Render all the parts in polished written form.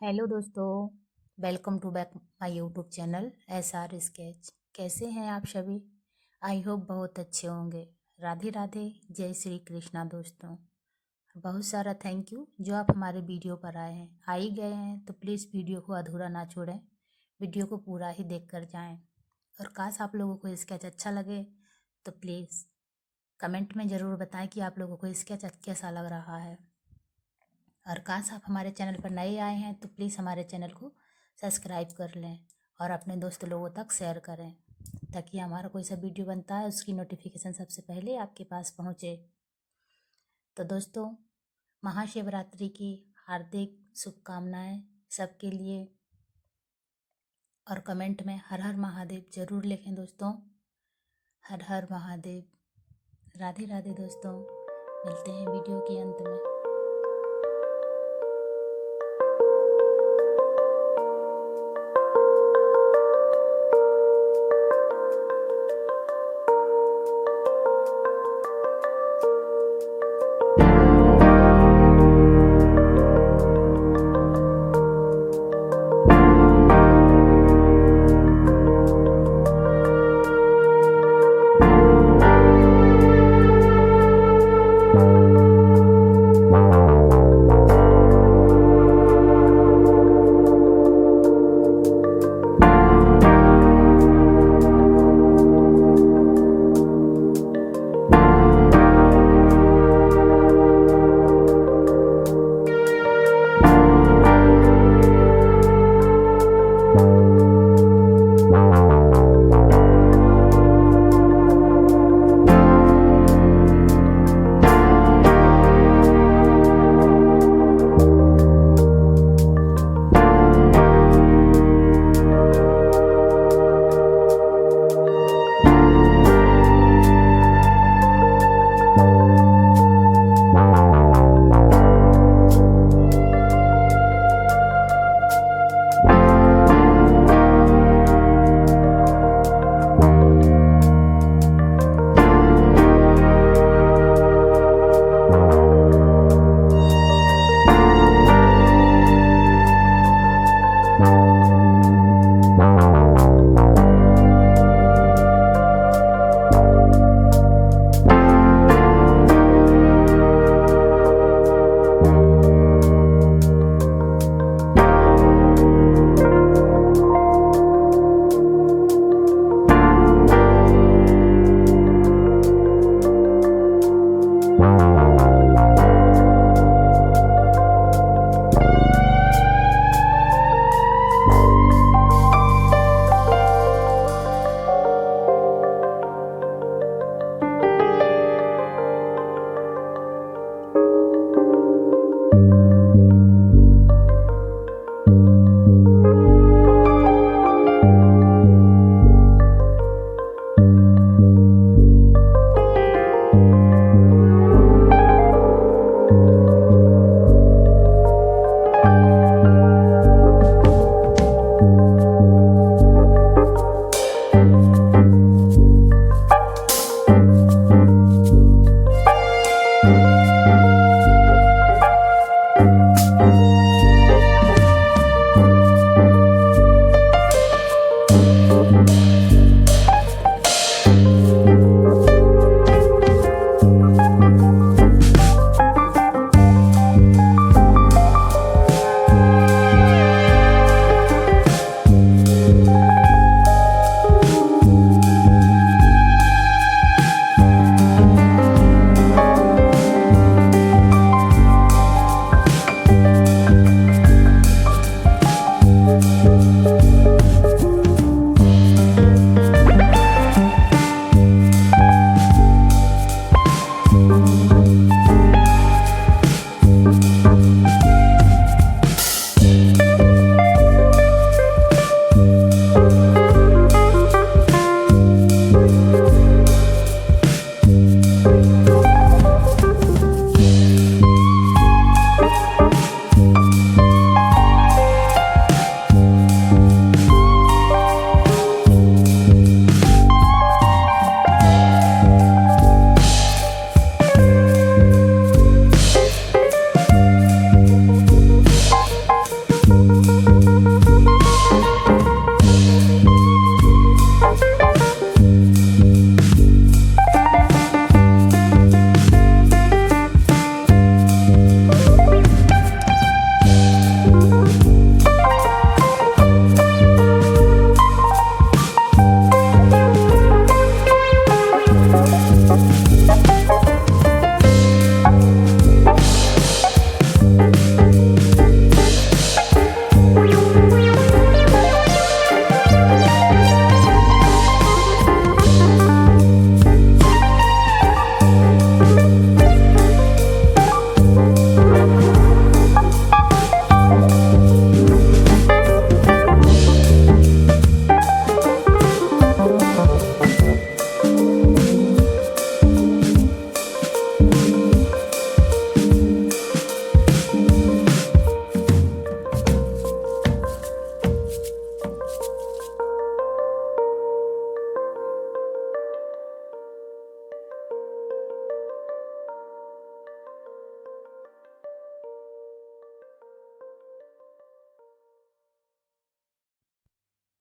Hello दोस्तों, welcome to back my YouTube channel SR sketch. कैसे हैं आप सभी? आई होप बहुत अच्छे होंगे। राधे राधे, जय श्री कृष्णा दोस्तों। बहुत सारा थैंक यू जो आप हमारे वीडियो पर आए हैं। आ ही गए हैं तो प्लीज़ वीडियो को अधूरा ना छोड़ें, वीडियो को पूरा ही देख कर जाएँ। और काश आप लोगों को स्केच अच्छा लगे तो प्लीज़ कमेंट में ज़रूर बताएं कि आप लोगों को स्केच कैसा लग रहा है। और काश आप हमारे चैनल पर नए आए हैं तो प्लीज़ हमारे चैनल को सब्सक्राइब कर लें और अपने दोस्त लोगों तक शेयर करें ताकि हमारा कोई सा वीडियो बनता है उसकी नोटिफिकेशन सबसे पहले आपके पास पहुंचे। तो दोस्तों, महाशिवरात्रि की हार्दिक शुभकामनाएं सबके लिए। और कमेंट में हर हर महादेव ज़रूर लिखें दोस्तों। हर हर महादेव। राधे राधे दोस्तों, मिलते हैं वीडियो के अंत में।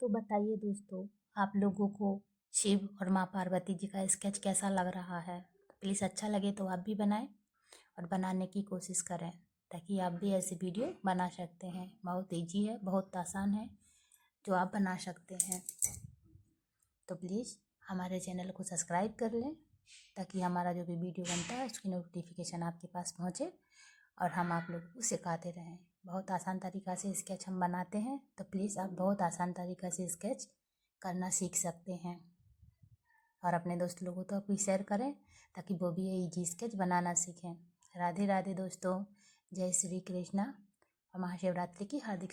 तो बताइए दोस्तों, आप लोगों को शिव और माँ पार्वती जी का स्केच कैसा लग रहा है? प्लीज़ अच्छा लगे तो आप भी बनाएं और बनाने की कोशिश करें, ताकि आप भी ऐसी वीडियो बना सकते हैं। बहुत इजी है, बहुत आसान है, जो आप बना सकते हैं। तो प्लीज़ हमारे चैनल को सब्सक्राइब कर लें, ताकि हमारा जो भी वीडियो बनता है उसकी नोटिफिकेशन आपके पास पहुँचे और हम आप लोगों को सिखाते रहें। बहुत आसान तरीक़ा से स्केच हम बनाते हैं, तो प्लीज़ आप बहुत आसान तरीक़ा से स्केच करना सीख सकते हैं और अपने दोस्त लोगों तक भी शेयर करें, ताकि वो भी ये इजी स्केच बनाना सीखें। राधे राधे दोस्तों, जय श्री कृष्णा और महाशिवरात्रि की हार्दिक